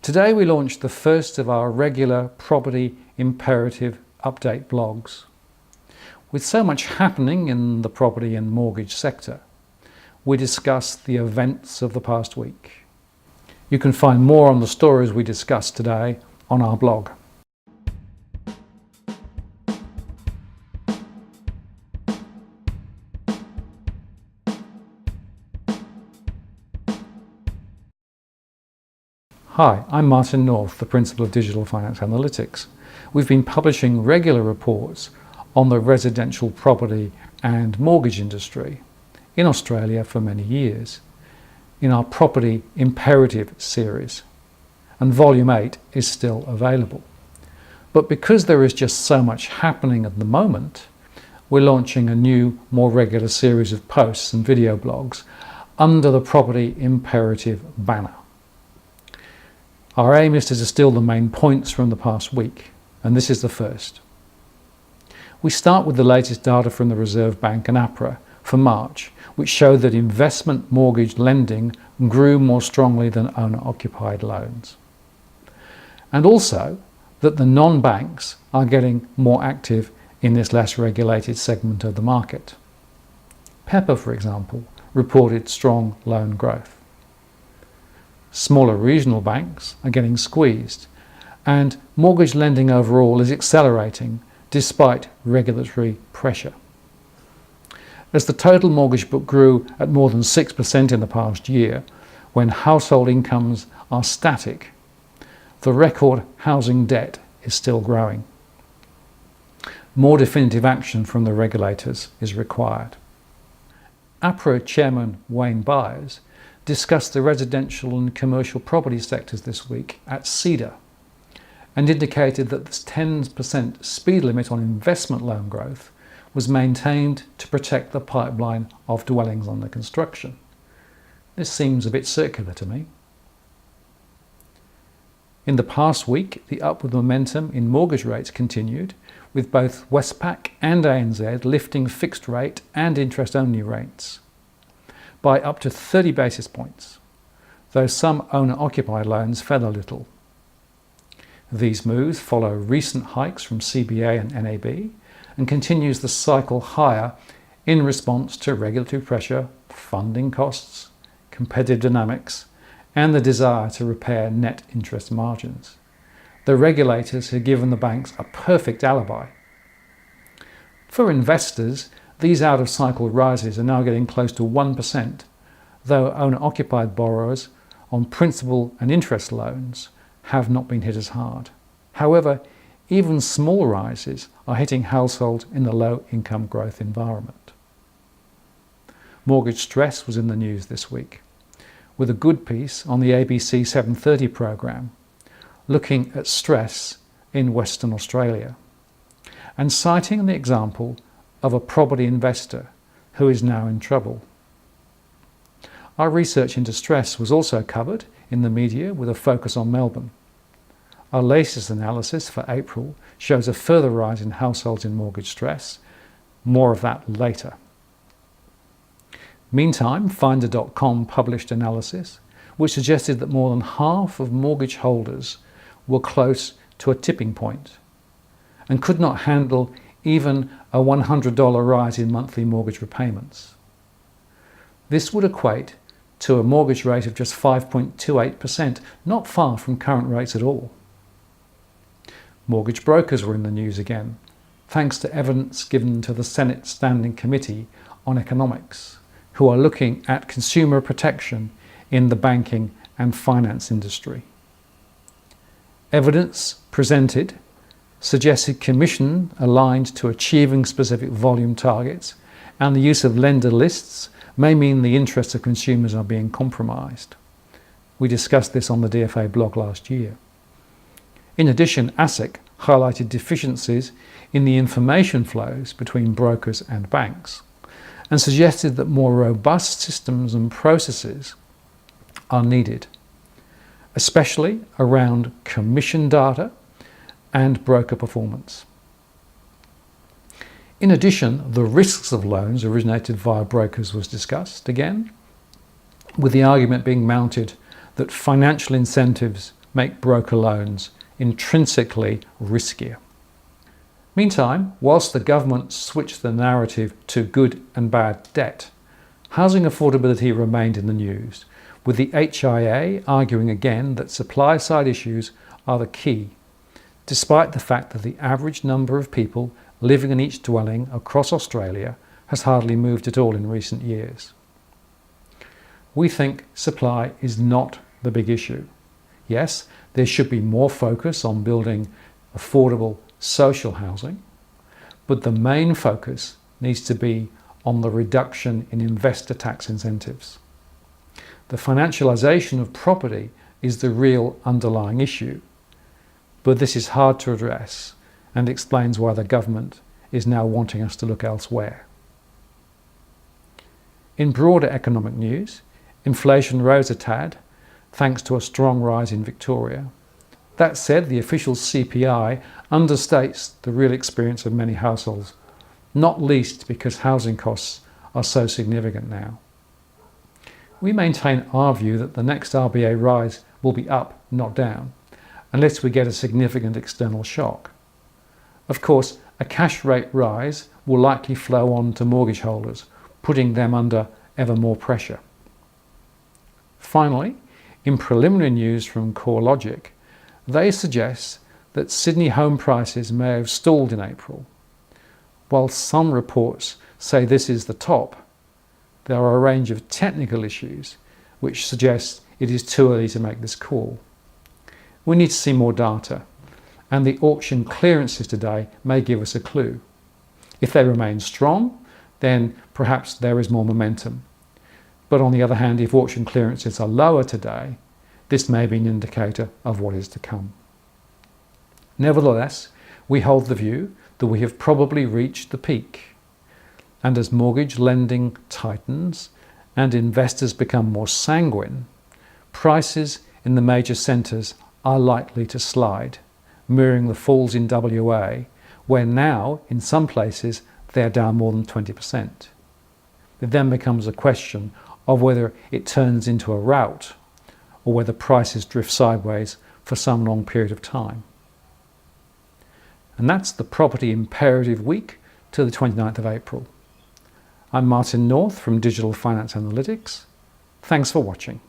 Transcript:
Today we launched the first of our regular Property Imperative update blogs. With so much happening in the property and mortgage sector, we discuss the events of the past week. You can find more on the stories we discussed today on our blog. Hi, I'm Martin North, the Principal of Digital Finance Analytics. We've been publishing regular reports on the residential property and mortgage industry in Australia for many years in our Property Imperative series, and Volume 8 is still available. But because there is just so much happening at the moment, we're launching a new, more regular series of posts and video blogs under the Property Imperative banner. Our aim is to distill the main points from the past week, and this is the first. We start with the latest data from the Reserve Bank and APRA for March, which show that investment mortgage lending grew more strongly than owner-occupied loans. And also that the non-banks are getting more active in this less regulated segment of the market. Pepper, for example, reported strong loan growth. Smaller regional banks are getting squeezed, and mortgage lending overall is accelerating despite regulatory pressure. As the total mortgage book grew at more than 6% in the past year, when household incomes are static, the record housing debt is still growing. More definitive action from the regulators is required. APRA Chairman Wayne Byers discussed the residential and commercial property sectors this week at CEDA and indicated that the 10% speed limit on investment loan growth was maintained to protect the pipeline of dwellings under construction. This seems a bit circular to me. In the past week, the upward momentum in mortgage rates continued, with both Westpac and ANZ lifting fixed rate and interest-only rates by up to 30 basis points, though some owner-occupied loans fell a little. These moves follow recent hikes from CBA and NAB and continues the cycle higher in response to regulatory pressure, funding costs, competitive dynamics, and the desire to repair net interest margins. The regulators have given the banks a perfect alibi. For investors, these out-of-cycle rises are now getting close to 1%, though owner-occupied borrowers on principal and interest loans have not been hit as hard. However, even small rises are hitting households in the low-income growth environment. Mortgage stress was in the news this week, with a good piece on the ABC 730 programme, looking at stress in Western Australia, and citing the example of a property investor who is now in trouble. Our research into stress was also covered in the media with a focus on Melbourne. Our latest analysis for April shows a further rise in households in mortgage stress. More of that later. Meantime, Finder.com published analysis which suggested that more than half of mortgage holders were close to a tipping point and could not handle even a $100 rise in monthly mortgage repayments. This would equate to a mortgage rate of just 5.28%, not far from current rates at all. Mortgage brokers were in the news again, thanks to evidence given to the Senate Standing Committee on Economics, who are looking at consumer protection in the banking and finance industry. Evidence presented suggested commission aligned to achieving specific volume targets, and the use of lender lists may mean the interests of consumers are being compromised. We discussed this on the DFA blog last year. In addition, ASIC highlighted deficiencies in the information flows between brokers and banks and suggested that more robust systems and processes are needed, especially around commission data and broker performance. In addition, the risks of loans originated via brokers was discussed again, with the argument being mounted that financial incentives make broker loans intrinsically riskier. Meantime, whilst the government switched the narrative to good and bad debt, housing affordability remained in the news, with the HIA arguing again that supply-side issues are the key, despite the fact that the average number of people living in each dwelling across Australia has hardly moved at all in recent years. We think supply is not the big issue. Yes, there should be more focus on building affordable social housing, but the main focus needs to be on the reduction in investor tax incentives. The financialisation of property is the real underlying issue, but this is hard to address and explains why the government is now wanting us to look elsewhere. In broader economic news, inflation rose a tad thanks to a strong rise in Victoria. That said, the official CPI understates the real experience of many households, not least because housing costs are so significant now. We maintain our view that the next RBA rise will be up, not down, unless we get a significant external shock. Of course, a cash rate rise will likely flow on to mortgage holders, putting them under ever more pressure. Finally, in preliminary news from CoreLogic, they suggest that Sydney home prices may have stalled in April. While some reports say this is the top, there are a range of technical issues which suggest it is too early to make this call. We need to see more data, and the auction clearances today may give us a clue. If they remain strong, then perhaps there is more momentum. But on the other hand, if auction clearances are lower today, this may be an indicator of what is to come. Nevertheless, we hold the view that we have probably reached the peak. And as mortgage lending tightens and investors become more sanguine, prices in the major centres are likely to slide, mirroring the falls in WA, where now, in some places, they're down more than 20%. It then becomes a question of whether it turns into a rout or whether prices drift sideways for some long period of time. And that's the Property Imperative Week to the 29th of April. I'm Martin North from Digital Finance Analytics. Thanks for watching.